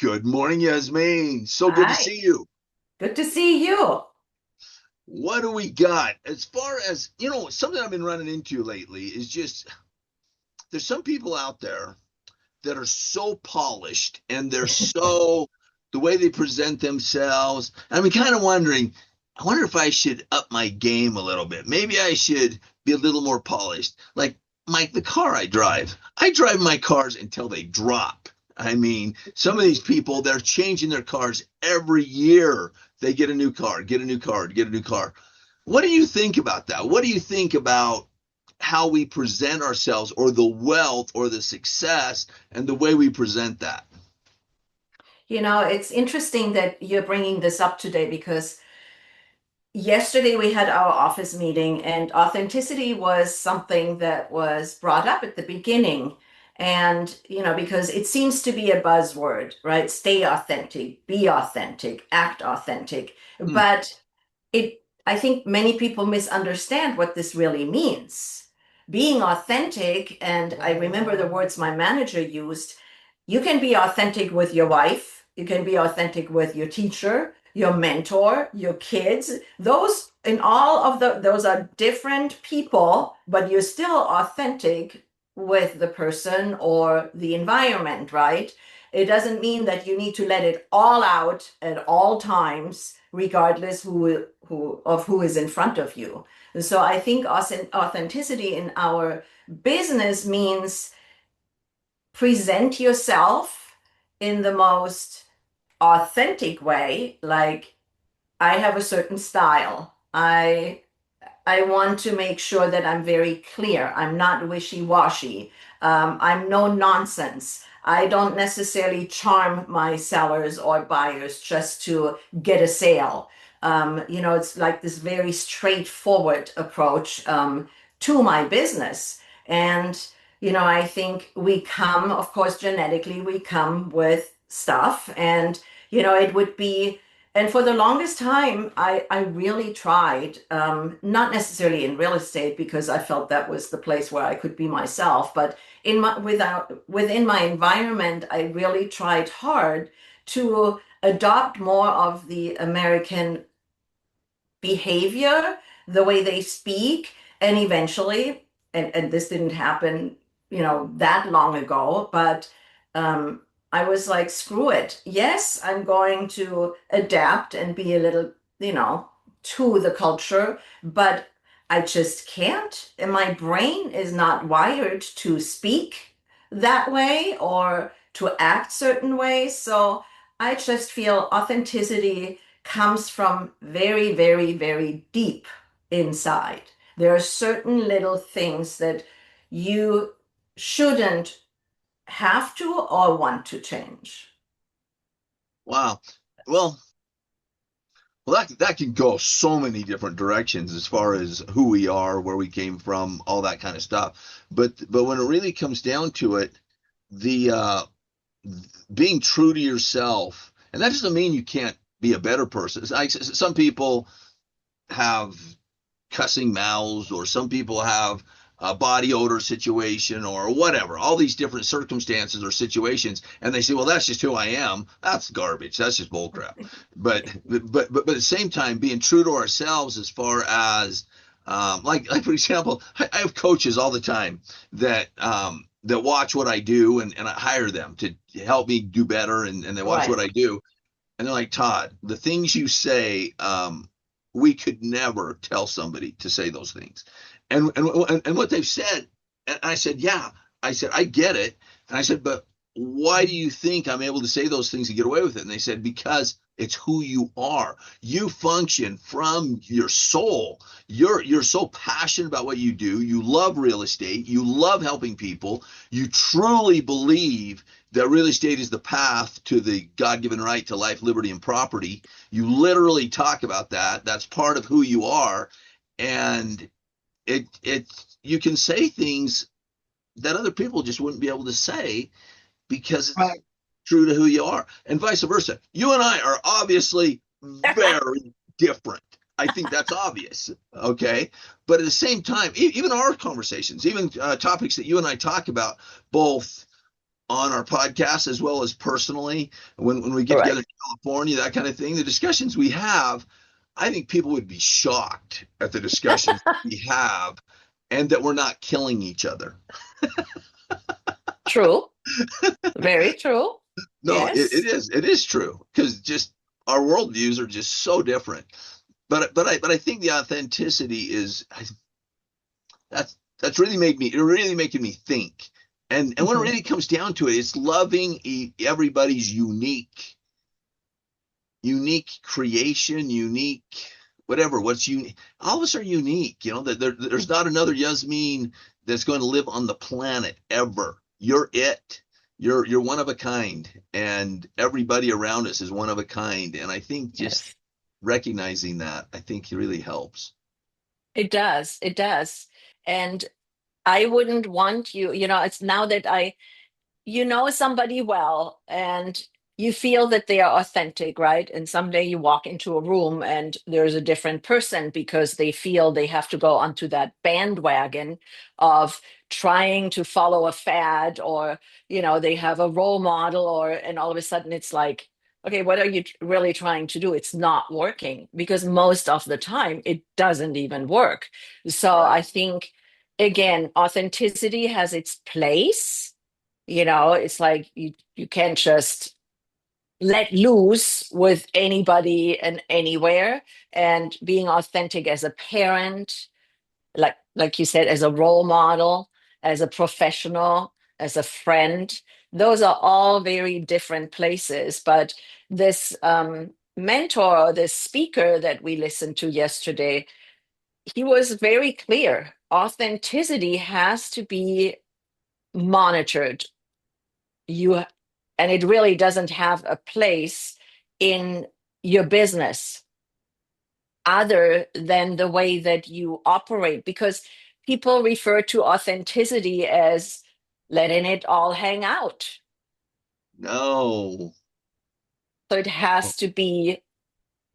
Good morning, Yasmine. So good to Hi, see you. good to see you. What do we got? As far as, something I've been running into lately is just there's some people out there that are so polished and they're so the way they present themselves. I'm kind of wondering, I wonder if I should up my game a little bit. Maybe I should be a little more polished. Like the car I drive my cars until they drop. I mean, some of these people, they're changing their cars every year. They get a new car, get a new car, get a new car. What do you think about that? What do you think about how we present ourselves or the wealth or the success and the way we present that? It's interesting that you're bringing this up today because yesterday we had our office meeting and authenticity was something that was brought up at the beginning. And, because it seems to be a buzzword, right? Stay authentic, be authentic, act authentic. Hmm. But I think many people misunderstand what this really means. Being authentic, and I remember the words my manager used, you can be authentic with your wife, you can be authentic with your teacher, your mentor, your kids. Those in all of those are different people, but you're still authentic with the person or the environment, right? It doesn't mean that you need to let it all out at all times, regardless who is in front of you. So I think authenticity in our business means present yourself in the most authentic way. Like, I have a certain style. I want to make sure that I'm very clear. I'm not wishy-washy. I'm no nonsense. I don't necessarily charm my sellers or buyers just to get a sale. It's like this very straightforward approach to my business. And, I think we come, of course, genetically, we come with stuff. And, it would be and for the longest time, I really tried, not necessarily in real estate because I felt that was the place where I could be myself, but within my environment, I really tried hard to adopt more of the American behavior, the way they speak, and eventually, and this didn't happen, that long ago, but I was like, screw it. Yes, I'm going to adapt and be a little, to the culture, but I just can't. And my brain is not wired to speak that way or to act certain ways. So I just feel authenticity comes from very, very, very deep inside. There are certain little things that you shouldn't have to or want to change. Wow. Well, that can go so many different directions as far as who we are, where we came from, all that kind of stuff. But when it really comes down to it, the being true to yourself, and that doesn't mean you can't be a better person. Some people have cussing mouths, or some people have a body odor situation, or whatever, all these different circumstances or situations, and they say, well, that's just who I am. That's garbage. That's just bullcrap. But at the same time, being true to ourselves as far as like for example, I have coaches all the time that watch what I do, and I hire them to help me do better, and they watch what Right. I do, and they're like, Todd, the things you say, we could never tell somebody to say those things. And what they've said, and I said, yeah, I said, I get it. And I said, but why do you think I'm able to say those things and get away with it? And they said, because it's who you are. You function from your soul. You're so passionate about what you do. You love real estate. You love helping people. You truly believe that real estate is the path to the God-given right to life, liberty, and property. You literally talk about that. That's part of who you are. And it you can say things that other people just wouldn't be able to say because it's Right. true to who you are, and vice versa. You and I are obviously very different. I think that's obvious. Okay. But at the same time, even our conversations, even topics that you and I talk about, both on our podcast as well as personally when we get together in Correct. California, that kind of thing, the discussions we have, I think people would be shocked at the discussions we have and that we're not killing each other. True. Very true. No, Yes. it is true because just our worldviews are just so different. But I think the authenticity is that's really made me really making me think. And when it Mhm. really comes down to it, it's loving everybody's unique creation, unique whatever. What's unique? All of us are unique. You know that there's not another Yasmine that's going to live on the planet ever. You're it. You're one of a kind, and everybody around us is one of a kind. And I think just Yes. recognizing that, I think really helps. It does. It does. And I wouldn't want you, it's now that you know somebody well and you feel that they are authentic, right? And someday you walk into a room and there's a different person because they feel they have to go onto that bandwagon of trying to follow a fad, or they have a role model, or and all of a sudden it's like, okay, what are you really trying to do? It's not working, because most of the time it doesn't even work. So Right. I think, again, authenticity has its place. It's like you can't just let loose with anybody and anywhere. And being authentic as a parent, like you said, as a role model, as a professional, as a friend, those are all very different places. But this mentor, this speaker that we listened to yesterday, he was very clear. Authenticity has to be monitored. You And it really doesn't have a place in your business other than the way that you operate, because people refer to authenticity as letting it all hang out. No. So it has to be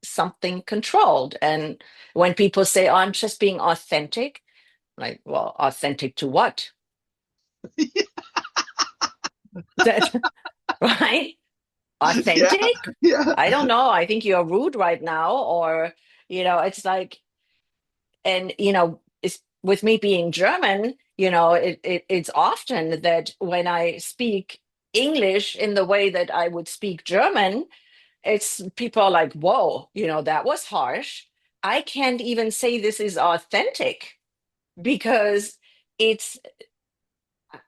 something controlled. And when people say, oh, I'm just being authentic, like, well, authentic to what? That, right? Yeah. Authentic? Yeah. I don't know. I think you're rude right now. Or, it's like, and it's with me being German, it's often that when I speak English in the way that I would speak German, it's people are like, whoa, that was harsh. I can't even say this is authentic, because it's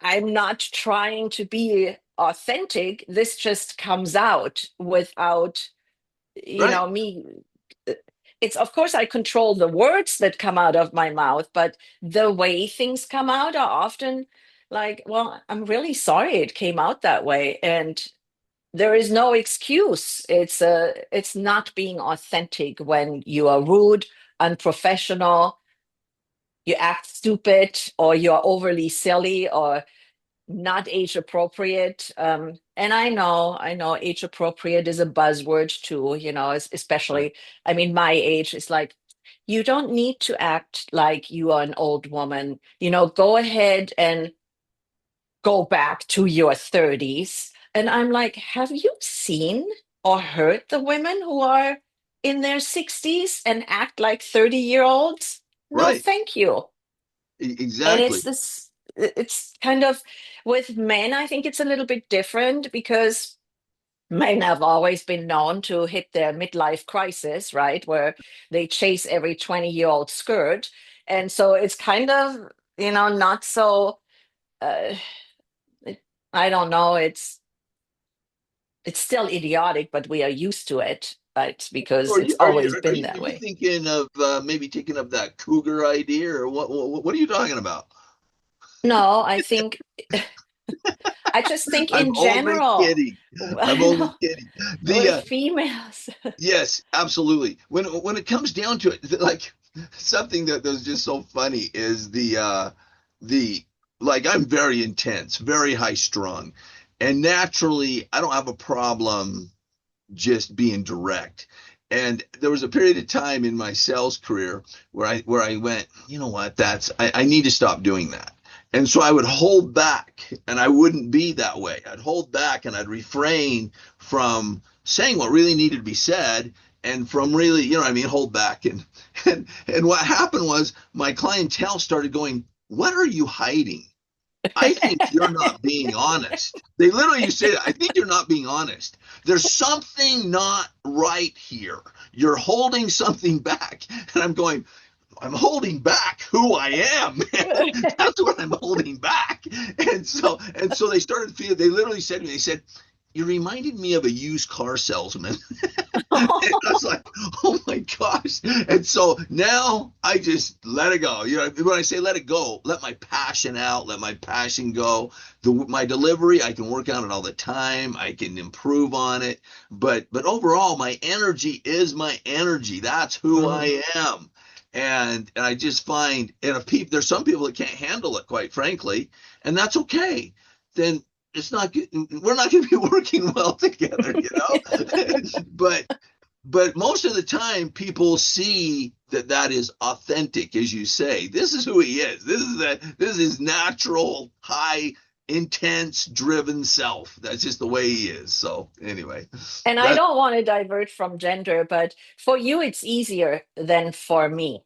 I'm not trying to be authentic. This just comes out without Right. me. It's, of course, I control the words that come out of my mouth, but the way things come out are often like, well, I'm really sorry it came out that way. And there is no excuse. It's not being authentic when you are rude, unprofessional, you act stupid, or you're overly silly, or not age appropriate. And I know age appropriate is a buzzword too, Right. especially, I mean, my age is like, you don't need to act like you are an old woman. Go ahead and go back to your 30s. And I'm like, have you seen or heard the women who are in their 60s and act like 30-year-olds? No, Right. thank you. And Exactly. it's kind of, with men, I think it's a little bit different, because men have always been known to hit their midlife crisis, right? Where they chase every 20-year-old skirt. And so it's kind of, not so, uh, it, I don't know, it's still idiotic, but we are used to it, right? So Because are it's you are always you are been you, are that you way. thinking of maybe taking up that cougar idea or what are you talking about? No, I think, I just think I'm in only general, kidding. I'm I only know, kidding. The with females. Yes, absolutely. When it comes down to it, like something that was just so funny is the like I'm very intense, very high strung, and naturally I don't have a problem just being direct. And there was a period of time in my sales career where I went, you know what, I need to stop doing that. And so I would hold back and I wouldn't be that way. I'd hold back and I'd refrain from saying what really needed to be said and from really, you know what I mean, hold back. And what happened was my clientele started going, "What are you hiding? I think you're not being honest." They literally used to say that. "I think you're not being honest. There's something not right here. You're holding something back." And I'm going, "I'm holding back who I am." That's what I'm holding back. And so they started feeling, they literally said to me, they said, "You reminded me of a used car salesman." And I was like, "Oh my gosh." And so now I just let it go. You know, when I say let it go, let my passion out, let my passion go. My delivery, I can work on it all the time. I can improve on it. But overall, my energy is my energy. That's who Mm. I am. And I just find, and if people, there's some people that can't handle it, quite frankly, and that's okay. Then it's not good. We're not going to be working well together, you know. but but most of the time, people see that that is authentic, as you say. This is who he is. This is his natural, high, intense, driven self. That's just the way he is. So anyway, And I that don't want to divert from gender, but for you, it's easier than for me.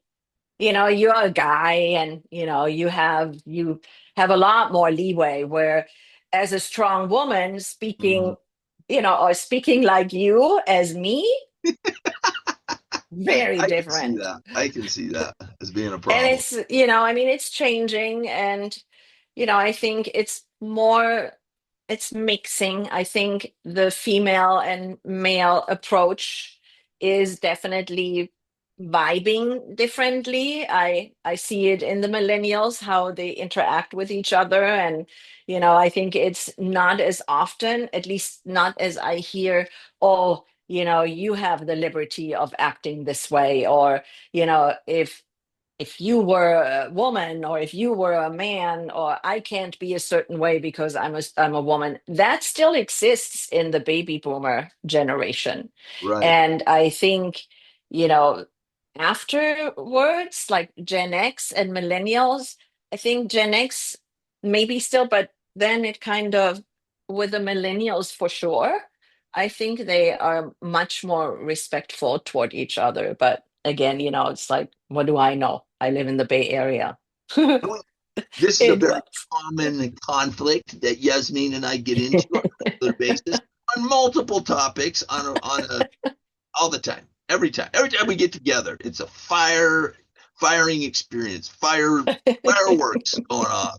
You're a guy and, you have a lot more leeway where as a strong woman mhm. speaking, or speaking like you as me, very I can see different. that. I can see that as being a And problem. I mean, it's changing. And, I think it's mixing. I think the female and male approach is definitely vibing differently. I see it in the millennials, how they interact with each other. And, I think it's not as often, at least not as I hear, oh, you have the liberty of acting this way, or, if you were a woman or if you were a man, or I can't be a certain way because I'm a woman. That still exists in the baby boomer generation. Right. And I think, you know, afterwards, like Gen X and millennials, I think Gen X maybe still, but then it kind of, with the millennials for sure, I think they are much more respectful toward each other. But again, it's like, what do I know? I live in the Bay Area. This is a It very was. common conflict that Yasmine and I get into on a regular basis on multiple topics all the time, every time we get together. It's a firing experience, fireworks going on.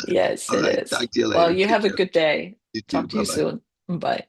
Yes, All it right, is. talk to you Well, later. you Take have a care. good day. You too. Talk to Bye you bye. soon. Bye.